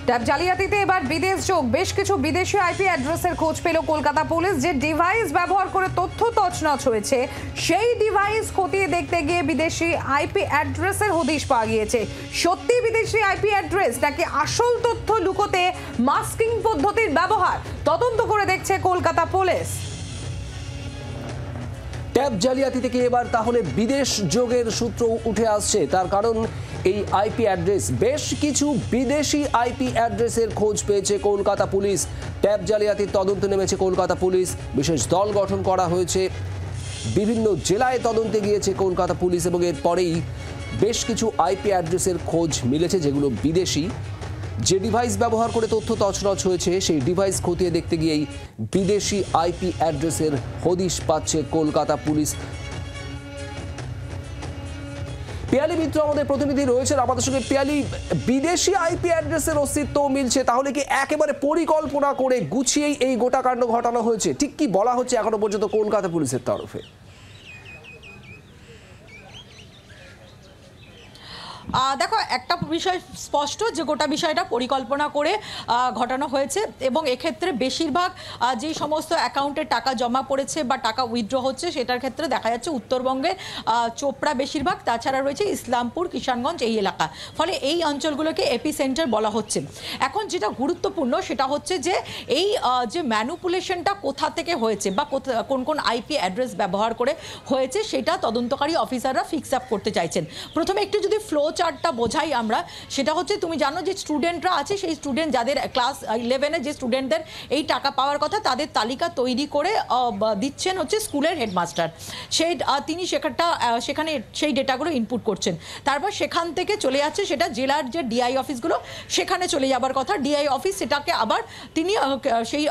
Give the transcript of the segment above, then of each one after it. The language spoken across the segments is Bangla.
ট্যাব জালিয়াতিতে এবার বিদেশ যোগ। বেশ কিছু বিদেশি আইপি অ্যাড্রেসের খোঁজ পেল কলকাতা পুলিশ। যে ডিভাইস ব্যবহার করে তথ্য তছনছ হয়েছে সেই ডিভাইস খতিয়ে দেখতে গিয়ে বিদেশি আইপি অ্যাড্রেসের হদিশ পাওয়া গিয়েছে। সত্যি বিদেশি আইপি অ্যাড্রেস নাকি আসল তথ্য লুকোতে মাস্কিং পদ্ধতির ব্যবহার, তদন্ত করে দেখছে কলকাতা পুলিশ। ট্যাব জালিয়াতি থেকে এবার তাহলে বিদেশ যোগের সূত্র উঠে আসছে। তার কারণ এই আইপি অ্যাড্রেস, বেশ কিছু বিদেশি আইপি অ্যাড্রেসের খোঁজ পেয়েছে কলকাতা পুলিশ। ট্যাব জালিয়াতির তদন্তে নেমেছে কলকাতা পুলিশ। বিশেষ দল গঠন করা হয়েছে, বিভিন্ন জেলায় তদন্তে গিয়েছে কলকাতা পুলিশ এবং এরপরেই বেশ কিছু আইপি অ্যাড্রেসের খোঁজ মিলেছে যেগুলো বিদেশি। যে ডিভাইস ব্যবহার করে তথ্য তছনছ হয়েছে সেই ডিভাইস খতিয়ে দেখতে গিয়েই বিদেশি আইপি অ্যাড্রেসের হদিশ পাচ্ছে কলকাতা পুলিশ। পিয়ালি মিত্র আমাদের প্রতিনিধি রয়েছেন আমাদের সঙ্গে। পিয়ালি, বিদেশি আইপি অ্যাড্রেসের অস্তিত্ব মিলছে, তাহলে কি একেবারে পরিকল্পনা করে গুছিয়েই এই গোটা কাণ্ড ঘটানো হয়েছে? ঠিক কি বলা হচ্ছে এখনো পর্যন্ত কলকাতা পুলিশের তরফে? দেখো, একটা বিষয় স্পষ্ট যে গোটা বিষয়টা পরিকল্পনা করে ঘটানো হয়েছে এবং এক্ষেত্রে বেশিরভাগ যে সমস্ত অ্যাকাউন্টে টাকা জমা পড়েছে বা টাকা উইথড্র হচ্ছে সেটার ক্ষেত্রে দেখা যাচ্ছে উত্তরবঙ্গে চোপড়া বেশিরভাগ, তাছাড়া রয়েছে ইসলামপুর, কিষানগঞ্জ এই এলাকা। ফলে এই অঞ্চলগুলোকে এপি সেন্টার বলা হচ্ছে। এখন যেটা গুরুত্বপূর্ণ সেটা হচ্ছে যে এই যে ম্যানুপুলেশনটা কোথা থেকে হয়েছে বা কোন কোন আইপি অ্যাড্রেস ব্যবহার করে হয়েছে সেটা তদন্তকারী অফিসাররা ফিক্স আপ করতে চাইছেন। প্রথমে একটু যদি ফ্লো চার্টটা বোঝাই আমরা, সেটা হচ্ছে তুমি জানো যে স্টুডেন্টরা আছে, সেই স্টুডেন্ট যাদের ক্লাস 11-এ যে স্টুডেন্টদের এই টাকা পাওয়ার কথা তাদের তালিকা তৈরি করে দিচ্ছেন হচ্ছে স্কুলের হেডমাস্টার। তিনি সেখানে সেই ডেটাগুলো ইনপুট করছেন। তারপর সেখান থেকে চলে যাচ্ছে সেটা জেলার যে ডিআই অফিসগুলো, সেখানে চলে যাবার কথা। ডিআই অফিস সেটাকে আবার তিনি সেই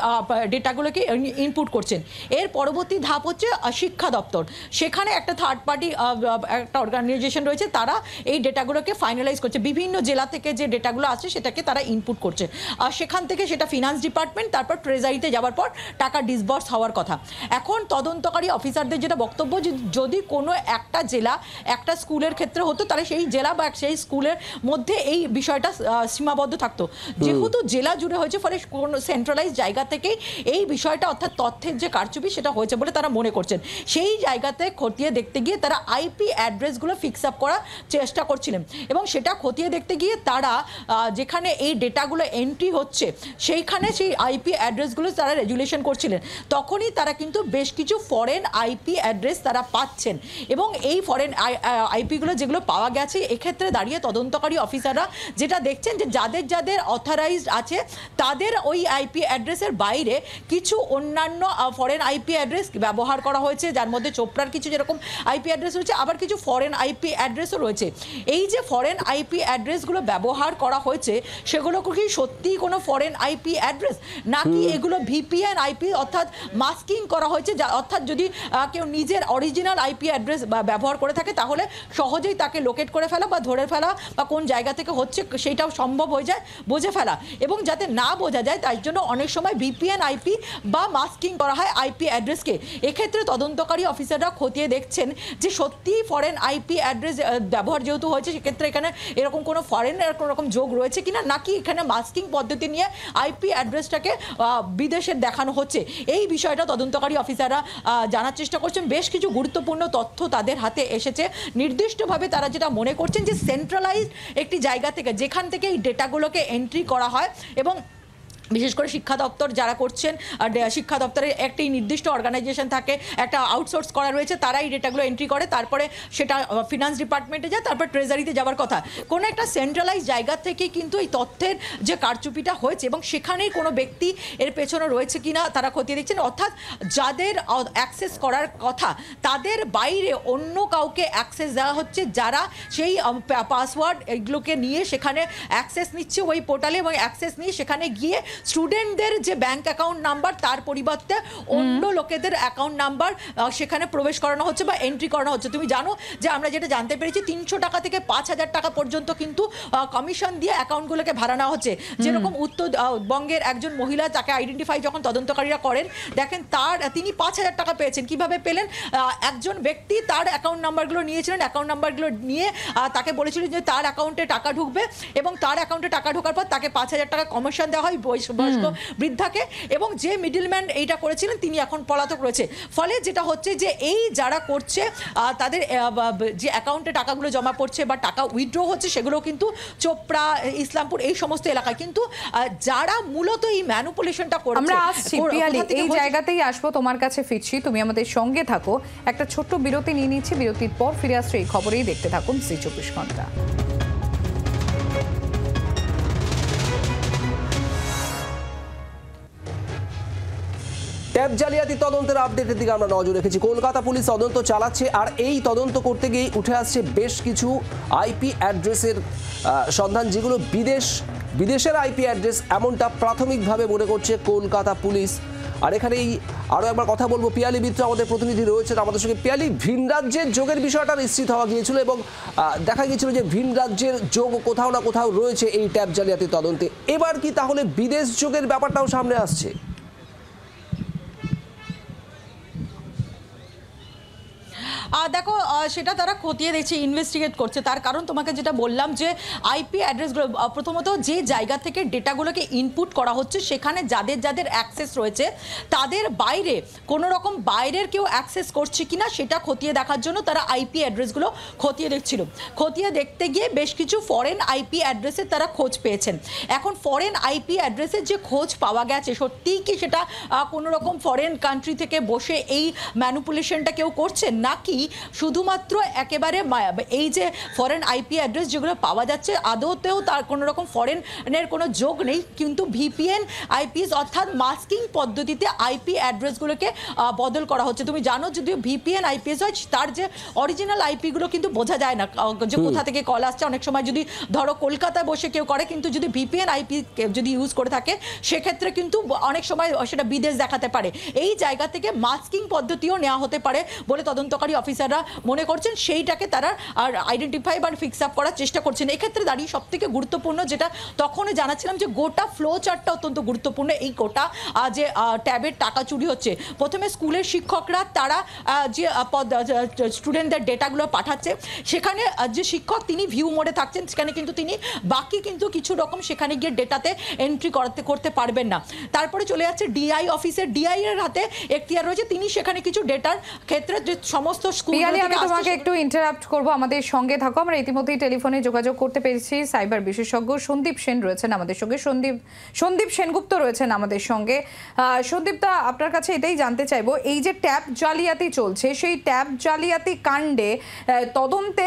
ডেটাগুলোকে ইনপুট করছেন। এর পরবর্তী ধাপ হচ্ছে শিক্ষা দপ্তর। সেখানে একটা থার্ড পার্টি একটা অর্গানাইজেশন রয়েছে, তারা এই ডেটাগুলোকে ফাইনালাইজ করছে। বিভিন্ন জেলা থেকে যে ডেটাগুলো আসছে সেটাকে তারা ইনপুট করছে। আর সেখান থেকে সেটা ফিনান্স ডিপার্টমেন্ট, তারপর ট্রেজারিতে যাওয়ার পর টাকা ডিসবার্স হওয়ার কথা। এখন তদন্তকারী অফিসারদের যেটা বক্তব্য, যদি কোনো একটা জেলা একটা স্কুলের ক্ষেত্রে হতো তাহলে সেই জেলা বা সেই স্কুলের মধ্যে এই বিষয়টা সীমাবদ্ধ থাকতো। যেহেতু জেলা জুড়ে হয়েছে ফলে কোনো সেন্ট্রালাইজ জায়গা থেকেই এই বিষয়টা অর্থাৎ তথ্যের যে কারচুপি সেটা হয়েছে বলে তারা মনে করছেন। সেই জায়গাতে খতিয়ে দেখতে গিয়ে তারা আইপি অ্যাড্রেসগুলো ফিক্স আপ করার চেষ্টা করছিলেন এবং সেটা খতিয়ে দেখতে গিয়ে তারা যেখানে এই ডেটাগুলো এন্ট্রি হচ্ছে সেইখানে সেই আইপি অ্যাড্রেসগুলো তারা রেজুলেশন করছিলেন। তখনই তারা কিন্তু বেশ কিছু ফরেন আইপি অ্যাড্রেস তারা পাচ্ছেন এবং এই ফরেন আইপিগুলো যেগুলো পাওয়া গেছে, এক্ষেত্রে দাঁড়িয়ে তদন্তকারী অফিসাররা যেটা দেখছেন যে যাদের যাদের অথরাইজড আছে তাদের ওই আইপি অ্যাড্রেসের বাইরে কিছু অন্যান্য ফরেন আইপি অ্যাড্রেস ব্যবহার করা হয়েছে, যার মধ্যে চোপড়ার কিছু যেরকম আইপি অ্যাড্রেস রয়েছে, আবার কিছু ফরেন আইপি অ্যাড্রেসও রয়েছে। এই যে ফরেন আইপি অ্যাড্রেসগুলো ব্যবহার করা হয়েছে সেগুলো কি সত্যিই কোনো ফরেন আইপি অ্যাড্রেস, নাকি এগুলো ভিপিএন আইপি অর্থাৎ মাস্কিং করা হয়েছে? অর্থাৎ যদি কেউ নিজের অরিজিনাল আইপি অ্যাড্রেস ব্যবহার করে থাকে তাহলে সহজেই তাকে লোকেট করে ফেলা বা ধরে ফেলা বা কোন জায়গা থেকে হচ্ছে সেইটাও সম্ভব হয়ে যায়, বুঝে ফেলা। এবং যাতে না বোঝা যায় তাই জন্য অনেক সময় ভিপিএন আইপি বা মাস্কিং করা হয় আইপি অ্যাড্রেসকে। এক্ষেত্রে তদন্তকারী অফিসাররা খতিয়ে দেখছেন যে সত্যিই ফরেন আইপি অ্যাড্রেস ব্যবহার যেহেতু হয়েছে সেক্ষেত্রে এখানে এরকম কোনো ফরেনের কোনো রকম যোগ রয়েছে কিনা, নাকি এখানে মাস্কিং পদ্ধতি নিয়ে আইপি অ্যাড্রেসটাকে বিদেশের দেখানো হচ্ছে। এই বিষয়টা তদন্তকারী অফিসাররা জানার চেষ্টা করছেন। বেশ কিছু গুরুত্বপূর্ণ তথ্য তাদের হাতে এসেছে। নির্দিষ্টভাবে তারা যেটা মনে করছেন যে সেন্ট্রালাইজড একটি জায়গা থেকে যেখান থেকে এই ডেটাগুলোকে এন্ট্রি করা হয় এবং বিশেষ করে শিক্ষা দপ্তর যারা করছেন, শিক্ষা দপ্তরের একটি নির্দিষ্ট অর্গানাইজেশন থাকে, একটা আউটসোর্স করা রয়েছে, তারা এই ডেটাগুলো এন্ট্রি করে, তারপরে সেটা ফিনান্স ডিপার্টমেন্টে যায়, তারপর ট্রেজারিতে যাওয়ার কথা। কোনো একটা সেন্ট্রালাইজ জায়গা থেকে কিন্তু এই তথ্যের যে কারচুপিটা হয়েছে এবং সেখানেই কোনো ব্যক্তি এর পেছনে রয়েছে কিনা তারা খতিয়ে দেখছেন। অর্থাৎ যাদের অ্যাক্সেস করার কথা তাদের বাইরে অন্য কাউকে অ্যাক্সেস দেওয়া হচ্ছে, যারা সেই পাসওয়ার্ড এগুলোকে নিয়ে সেখানে অ্যাক্সেস নিচ্ছে ওই পোর্টালে এবং অ্যাক্সেস নিয়ে সেখানে গিয়ে স্টুডেন্টদের যে ব্যাংক অ্যাকাউন্ট নাম্বার তার পরিবর্তে অন্য লোকেদের অ্যাকাউন্ট নাম্বার সেখানে প্রবেশ করানো হচ্ছে বা এন্ট্রি করানো হচ্ছে। তুমি জানো যে আমরা যেটা জানতে পেরেছি 300 টাকা থেকে 5,000 টাকা পর্যন্ত কিন্তু কমিশন দিয়ে অ্যাকাউন্টগুলোকে ভাড়া নেওয়া হচ্ছে। যেরকম উত্তরবঙ্গের একজন মহিলা, তাকে আইডেন্টিফাই যখন তদন্তকারীরা করেন, দেখেন তিনি 5,000 টাকা পেয়েছেন। কিভাবে পেলেন? একজন ব্যক্তি তার অ্যাকাউন্ট নাম্বারগুলো নিয়েছিলেন, অ্যাকাউন্ট নাম্বারগুলো নিয়ে তাকে বলেছিলেন যে তার অ্যাকাউন্টে টাকা ঢুকবে এবং তার অ্যাকাউন্টে টাকা ঢোকার পর তাকে 5,000 টাকা কমিশন দেওয়া হয় বয়স্ক বৃদ্ধাকে, এবং যে মিডলম্যান এইটা করেছিলেন তিনি এখন পলাতক রয়েছে। ফলে যেটা হচ্ছে যে এই যারা করছে তাদের যে অ্যাকাউন্টে টাকাগুলো জমা পড়ছে বা টাকা উইথড্র হচ্ছে সেগুলো কিন্তু চোপড়া, ইসলামপুর এই সমস্ত এলাকায়। কিন্তু যারা মূলত এই ম্যানিপুলেশনটা করছে, আমরা আসছি পিয়ালি, এই জায়গাতেই আসবো, তোমার কাছে ফিরছি, তুমি আমাদের সঙ্গে থাকো। একটা ছোট্ট বিরতি নিয়ে নিচ্ছি, বিরতির পর ফিরে আসছে এই খবরেই। দেখতে থাকুন জি 24 ঘন্টা। ট্যাব জালিয়াতি তদন্তের আপডেটের দিকে আমরা নজর রেখেছি। কলকাতা পুলিশ তদন্ত চালাচ্ছে, আর এই তদন্ত করতে গিয়ে উঠে আসছে বেশ কিছু আইপি অ্যাড্রেসের সন্ধান, যেগুলো বিদেশের আইপি অ্যাড্রেস এমনটা প্রাথমিকভাবে মনে করছে কলকাতা পুলিশ। আর এখানেই আরও একবার কথা বলবো, পিয়ালি মিত্র আমাদের প্রতিনিধি রয়েছেন আমাদের সঙ্গে। পিয়ালি, ভিন রাজ্যের যোগের বিষয়টা নিশ্চিত হওয়া গিয়েছিল এবং দেখা গিয়েছিল যে ভিন রাজ্যের যোগ কোথাও না কোথাও রয়েছে এই ট্যাব জালিয়াতি তদন্তে। এবার কি তাহলে বিদেশ যোগের ব্যাপারটাও সামনে আসছে? দেখো, সেটা তারা খতিয়ে দেখছে, ইনভেস্টিগেট করছে। তার কারণ তোমাকে যেটা বললাম যে আইপি অ্যাড্রেসগুলো, প্রথমত যে জায়গা থেকে ডেটাগুলোকে ইনপুট করা হচ্ছে সেখানে যাদের যাদের অ্যাক্সেস রয়েছে তাদের বাইরে কোনো রকম বাইরের কেউ অ্যাক্সেস করছে কিনা সেটা খতিয়ে দেখার জন্য তারা আইপি অ্যাড্রেসগুলো খতিয়ে দেখছিল। খতিয়ে দেখতে গিয়ে বেশ কিছু ফরেন আইপি অ্যাড্রেসের তারা খোঁজ পেয়েছেন। এখন ফরেন আইপি অ্যাড্রেসের যে খোঁজ পাওয়া গেছে, সত্যিই কি সেটা কোনো রকম ফরেন কান্ট্রি থেকে বসে এই ম্যানিপুলেশনটা কেউ করছে, নাকি শুধুমাত্র একেবারে এই যে ফরেন আইপি অ্যাড্রেস যেগুলো পাওয়া যাচ্ছে আদৌতেও তার কোনো রকম ফরেনের কোনো যোগ নেই, কিন্তু ভিপিএন আইপিএস অর্থাৎ মাস্কিং পদ্ধতিতে আইপি অ্যাড্রেসগুলোকে বদল করা হচ্ছে। তুমি জানো, যদিও ভিপিএন আইপিএস হয়, তার যে অরিজিনাল আইপিগুলো কিন্তু বোঝা যায় না যে কোথা থেকে কল আসছে। অনেক সময় যদি ধরো কলকাতায় বসে কেউ করে, কিন্তু যদি ভিপিএন আইপি যদি ইউজ করে থাকে সেক্ষেত্রে কিন্তু অনেক সময় সেটা বিদেশ দেখাতে পারে। এই জায়গা থেকে মাস্কিং পদ্ধতিও নেওয়া হতে পারে বলে তদন্তকারী অফিসাররা মনে করছেন। সেইটাকে তারা আর আইডেন্টিফাই বা ফিক্স আপ করার চেষ্টা করছেন। এক্ষেত্রে দাঁড়িয়ে সব থেকে গুরুত্বপূর্ণ যেটা তখনই জানাচ্ছিলাম যে গোটা ফ্লো চার্টটা অত্যন্ত গুরুত্বপূর্ণ। এই গোটা যে ট্যাবের টাকা চুরি হচ্ছে, প্রথমে স্কুলের শিক্ষকরা তারা যে স্টুডেন্টদের ডেটাগুলো পাঠাচ্ছে, সেখানে যে শিক্ষক তিনি ভিউ মোডে থাকছেন, সেখানে কিন্তু তিনি বাকি কিন্তু কিছু রকম সেখানে গিয়ে ডেটাতে এন্ট্রি করতে পারবেন না। তারপরে চলে যাচ্ছে ডিআই অফিসের, ডিআই এর হাতে এখতিয়ার রয়েছে, তিনি সেখানে কিছু ডেটার ক্ষেত্রে যে সমস্ত স্কুল। আমি তোমাকে একটু ইন্টারাপ্ট করবো, আমাদের সঙ্গে থাকো। আমরা ইতিমধ্যেই টেলিফোনে যোগাযোগ করতে পেরেছি, সাইবার বিশেষজ্ঞ সন্দীপ সেন রয়েছেন আমাদের সঙ্গে। সন্দীপ সেনগুপ্ত রয়েছেন আমাদের সঙ্গে। সন্দীপ দা, আপনার কাছে এটাই জানতে চাইবো, এই যে ট্যাব জালিয়াতি চলছে, সেই ট্যাব জালিয়াতি কাণ্ডে তদন্তে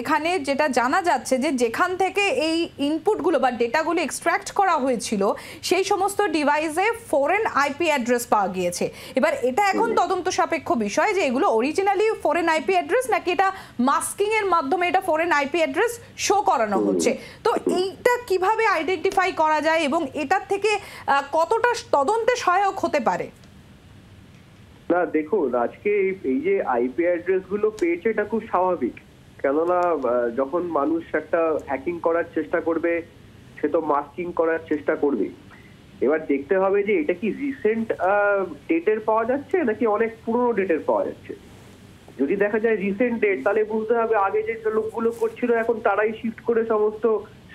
এখানে যেটা জানা যাচ্ছে যে যেখান থেকে এই ইনপুটগুলো বা ডেটাগুলো এক্সট্র্যাক্ট করা হয়েছিল সেই সমস্ত ডিভাইসে ফরেন আইপি অ্যাড্রেস পাওয়া গিয়েছে। এবার এটা এখন তদন্ত সাপেক্ষ বিষয় যে এগুলো অরিজিনালি ফরেন আইপি অ্যাড্রেস নাকি এটা মাস্কিং এর মাধ্যমে এটা ফরেন আইপি অ্যাড্রেস শো করানো হচ্ছে। তো এইটা কিভাবে আইডেন্টিফাই করা যায় এবং এটার থেকে কতটা তদন্তে সহায়ক হতে পারে? না দেখুন, আজকে এই যে আইপি অ্যাড্রেস গুলো পেয়েছে এটা খুব স্বাভাবিক, কেননা যখন মানুষ একটা হ্যাকিং করার চেষ্টা করবে সে তো মাস্কিং করার চেষ্টা করবে। এবার দেখতে হবে যে এটা কি রিসেন্ট ডেটের পাওয়া যাচ্ছে নাকি অনেক পুরনো ডেটের পাওয়া যাচ্ছে। যদি দেখা যায় রিসেন্ট ডেট, তাহলে বুঝতে হবে আগে যে লোকগুলো করছিল এখন তারাই শিফট করে সমস্ত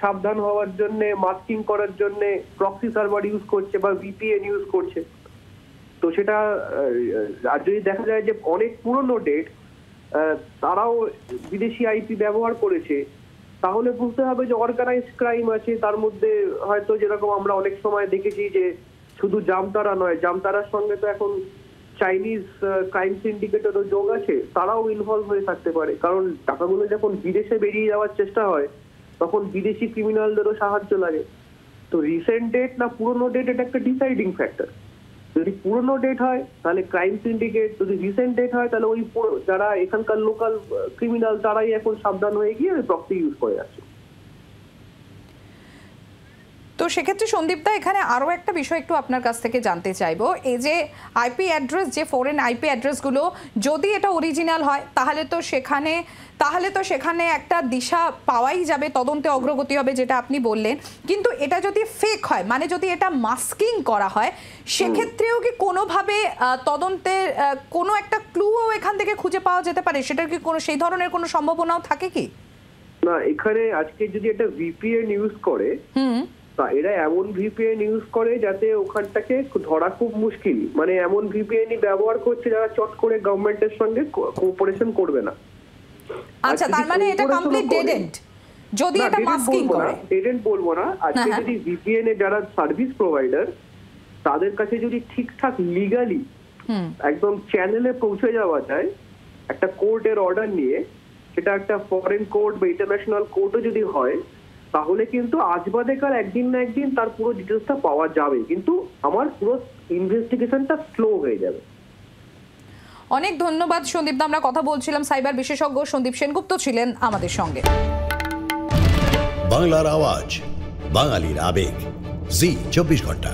সাবধান হওয়ার জন্য, মাস্কিং করার জন্য প্রক্সি সার্ভার ইউজ করছে বা ভিপিএন ইউজ করছে। তো সেটা আর যদি দেখা যায় যে অনেক পুরনো ডেট, তারাও বিদেশি আইপি ব্যবহার করেছে, তাহলে বুঝতে হবে যে অর্গানাইজ ক্রাইম আছে তার মধ্যে। হয়তো যেরকম আমরা অনেক সময় দেখেছি যে শুধু জামতারা নয়, জামতারার সঙ্গে তো এখন চাইনিজ ক্রাইম সিন্ডিকেটেরও যোগ আছে, তারাও ইনভলভ হয়ে থাকতে পারে। কারণ টাকাগুলো যখন বিদেশে বেরিয়ে যাওয়ার চেষ্টা হয় তখন বিদেশি ক্রিমিনালদেরও সাহায্য লাগে। তো রিসেন্ট ডেট না পুরনো ডেট এটা একটা ডিসাইডিং ফ্যাক্টর। যদি পুরনো ডেট হয় তাহলে ক্রাইম সিন্ডিকেট, যদি রিসেন্ট ডেট হয় তাহলে ওই যারা এখানকার লোকাল ক্রিমিনাল তারাই এখন সাবধান হয়ে গিয়ে প্রক্সি ইউজ করে যাচ্ছে। তো সেক্ষেত্রে সন্দীপদা এখানে আরও একটা বিষয় একটু আপনার কাছ থেকে জানতে চাইবো, এই যে আইপি অ্যাড্রেস, যে ফরেন আইপি অ্যাড্রেসগুলো যদি এটা অরিজিনাল হয় তাহলে তো সেখানে একটা দিশা পাওয়াই যাবে, তদন্তে অগ্রগতি হবে যেটা আপনি বললেন। কিন্তু এটা যদি ফেক হয়, মানে যদি এটা মাস্কিং করা হয়, সেক্ষেত্রেও কি কোনোভাবে তদন্তের কোনো একটা ক্লুও এখান থেকে খুঁজে পাওয়া যেতে পারে? সেটার কি কোনো সেই ধরনের কোনো সম্ভাবনাও থাকে কি? না, এখানে আজকে যদি একটা ভিপিএন ইউজ করে, তা এরা এমন ভিপিএন ইউজ করে যাতে ওখানটাকে ধরা খুব মুশকিল, মানে এমন ভিপিএনই ব্যবহার করছে যারা চট করে গভর্নমেন্টের সঙ্গে কোঅপারেশন করবে না। আচ্ছা, তার মানে এটা কমপ্লিট ডেড এন্ড যদি এটা মাস্কিং করে। ডেড এন্ড বলবো না, আজকে যদি ভিপিএন এ যারা সার্ভিস প্রোভাইডার তাদের কাছে যদি ঠিকঠাক লিগালি একদম চ্যানেলে পৌঁছে যাওয়া যায় একটা কোর্টের অর্ডার নিয়ে, সেটা একটা ফরেন কোর্ট বা ইন্টারন্যাশনাল কোর্টও যদি হয়, তাহলে কিন্তু আজ বাদে কাল একদিন না একদিন তার পুরো ডিটেলসটা পাওয়া যাবে, কিন্তু আমার পুরো ইনভেস্টিগেশনটা স্লো হয়ে যাবে। অনেক ধন্যবাদ সন্দীপদা। আমরা কথা বলছিলাম, সাইবার বিশেষজ্ঞ সন্দীপ সেনগুপ্ত ছিলেন আমাদের সঙ্গে। বাংলার আওয়াজ, বাঙালির আবেগ, জি 24 ঘন্টা।